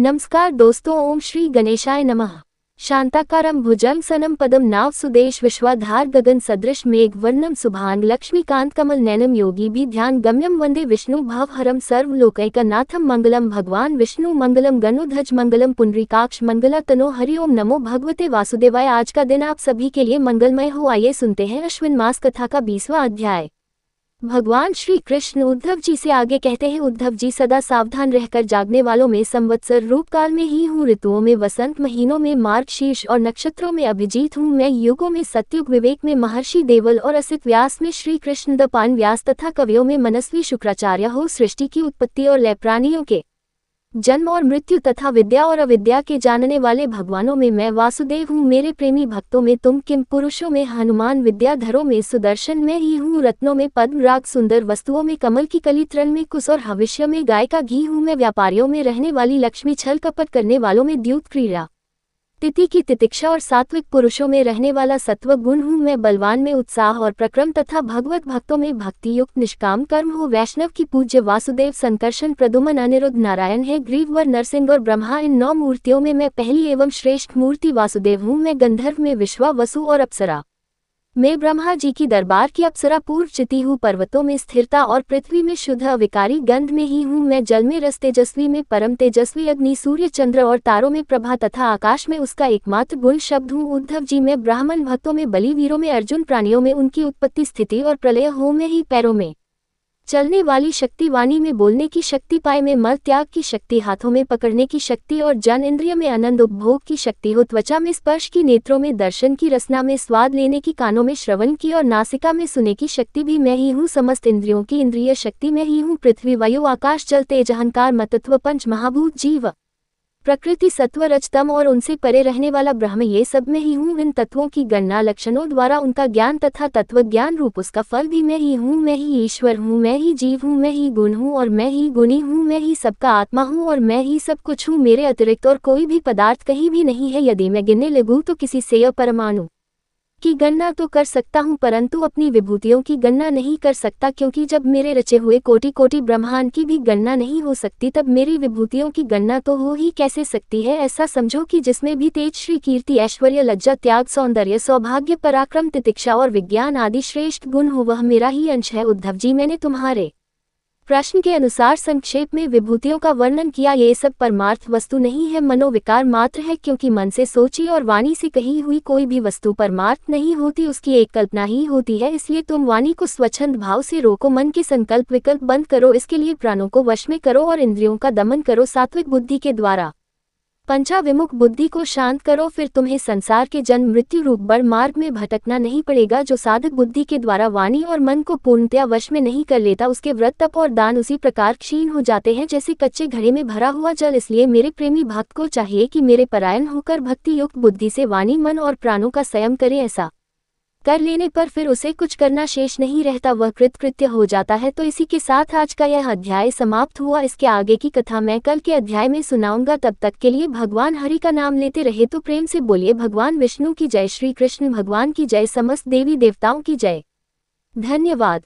नमस्कार दोस्तों, ओम श्री गणेशाय नमः। शांताकारं भुजंगसनं पदम नाव सुदेश विश्वाधार गगन सदृश मेघ वर्णम सुभांग लक्ष्मीकांत कमल नैनम योगी भी ध्यान गम्यम वंदे विष्णु भवहरम सर्वलोकैकनाथम मंगलम भगवान विष्णु मंगलम गणुध्वज मंगलम पुंडरीकाक्ष मंगला तनो हरिओम नमो भगवते वासुदेवाय। आज का दिन आप सभी के लिए मंगलमय हो। आइए सुनते हैं अश्विन मास कथा का 20वां अध्याय। भगवान श्री कृष्ण उद्धव जी से आगे कहते हैं, उद्धव जी सदा सावधान रहकर जागने वालों में संवत्सर रूप काल में ही हूँ, ऋतुओं में वसंत, महीनों में मार्गशीर्ष और नक्षत्रों में अभिजीत हूँ। मैं युगों में सत्युग, विवेक में महर्षि देवल और असित व्यास में श्री कृष्ण दपान व्यास तथा कवियों में मनस्वी शुक्राचार्य हो। सृष्टि की उत्पत्ति और लय, प्राणियों के जन्म और मृत्यु तथा विद्या और अविद्या के जानने वाले भगवानों में मैं वासुदेव हूँ। मेरे प्रेमी भक्तों में तुम, किम पुरुषों में हनुमान, विद्याधरों में सुदर्शन मैं ही हूँ। रत्नों में पद्म राग, सुंदर वस्तुओं में कमल की कली, तृण में कुश और हविष्य में गाय का घी हूँ। मैं व्यापारियों में रहने वाली लक्ष्मी, छल कपट करने वालों में द्यूत क्रीड़ा, तिथि की तितिक्षा और सात्विक पुरुषों में रहने वाला सत्व गुण हूँ। मैं बलवान में उत्साह और प्रक्रम तथा भगवत भक्तों में भक्ति युक्त निष्काम कर्म हो। वैष्णव की पूज्य वासुदेव, संकर्षण, प्रद्युम्न, अनिरुद्ध, नारायण है, ग्रीववर, नरसिंह और ब्रह्मा। इन 9 मूर्तियों में मैं पहली एवं श्रेष्ठ मूर्ति वासुदेव हूँ। मैं गंधर्व में विश्वा, वसु और अप्सरा मैं ब्रह्मा जी की दरबार की अप्सरा पूर्व चिति हूँ। पर्वतों में स्थिरता और पृथ्वी में शुद्ध अविकारी गंध में ही हूँ। मैं जल में रस, तेजस्वी में परम तेजस्वी, अग्नि, सूर्य, चंद्र और तारों में प्रभा तथा आकाश में उसका एकमात्र गुण शब्द हूँ। उद्धव जी मैं ब्राह्मण भक्तों में बलि, वीरों में अर्जुन, प्राणियों में उनकी उत्पत्ति, स्थिति और प्रलय हो। मैं ही पैरों में चलने वाली शक्ति, वाणी में बोलने की शक्ति, पाय में मल त्याग की शक्ति, हाथों में पकड़ने की शक्ति और जन इंद्रिय में आनंद उपभोग की शक्ति हो। त्वचा में स्पर्श की, नेत्रों में दर्शन की, रसना में स्वाद लेने की, कानों में श्रवण की और नासिका में सुने की शक्ति भी मैं ही हूँ। समस्त इंद्रियों की इंद्रिय शक्ति मैं ही हूँ। पृथ्वी, वायु, आकाश, जल, तेज, अहंकार, मतत्व, पंच महाभूत, जीव, प्रकृति, सत्व, रजतम और उनसे परे रहने वाला ब्रह्म, ये सब मैं ही हूँ। इन तत्वों की गणना लक्षणों द्वारा उनका ज्ञान तथा तत्व ज्ञान रूप उसका फल भी मैं ही हूँ। मैं ही ईश्वर हूँ, मैं ही जीव हूँ, मैं ही गुण हूँ और मैं ही गुणी हूँ। मैं ही सबका आत्मा हूँ और मैं ही सब कुछ हूँ। मेरे अतिरिक्त और कोई भी पदार्थ कहीं भी नहीं है। यदि मैं गिनने लगूँ तो किसी से परमाणु की गणना तो कर सकता हूँ, परंतु अपनी विभूतियों की गणना नहीं कर सकता, क्योंकि जब मेरे रचे हुए कोटि कोटि ब्रह्मांड की भी गणना नहीं हो सकती, तब मेरी विभूतियों की गणना तो हो ही कैसे सकती है। ऐसा समझो कि जिसमें भी तेज, श्री, कीर्ति, ऐश्वर्य, लज्जा, त्याग, सौंदर्य, सौभाग्य, पराक्रम, तितिक्षा और विज्ञान आदि श्रेष्ठ गुण हो, वह मेरा ही अंश है। उद्धव जी, मैंने तुम्हारे प्रश्न के अनुसार संक्षेप में विभूतियों का वर्णन किया। ये सब परमार्थ वस्तु नहीं है, मनोविकार मात्र है, क्योंकि मन से सोची और वाणी से कही हुई कोई भी वस्तु परमार्थ नहीं होती, उसकी एक कल्पना ही होती है। इसलिए तुम वाणी को स्वच्छंद भाव से रोको, मन के संकल्प विकल्प बंद करो, इसके लिए प्राणों को वश में करो और इंद्रियों का दमन करो। सात्विक बुद्धि के द्वारा पंचा विमुख बुद्धि को शांत करो, फिर तुम्हें संसार के जन्म मृत्यु रूप बड़ मार्ग में भटकना नहीं पड़ेगा। जो साधक बुद्धि के द्वारा वाणी और मन को पूर्णतया वश में नहीं कर लेता, उसके व्रत, तप और दान उसी प्रकार क्षीण हो जाते हैं जैसे कच्चे घड़े में भरा हुआ जल। इसलिए मेरे प्रेमी भक्त को चाहिए कि मेरे परायण होकर भक्ति युक्त बुद्धि से वाणी, मन और प्राणों का संयम करे। ऐसा कर लेने पर फिर उसे कुछ करना शेष नहीं रहता, वह कृतकृत्य हो जाता है। तो इसी के साथ आज का यह अध्याय समाप्त हुआ। इसके आगे की कथा मैं कल के अध्याय में सुनाऊंगा। तब तक के लिए भगवान हरि का नाम लेते रहे तो प्रेम से बोलिए भगवान विष्णु की जय, श्री कृष्ण भगवान की जय, समस्त देवी देवताओं की जय। धन्यवाद।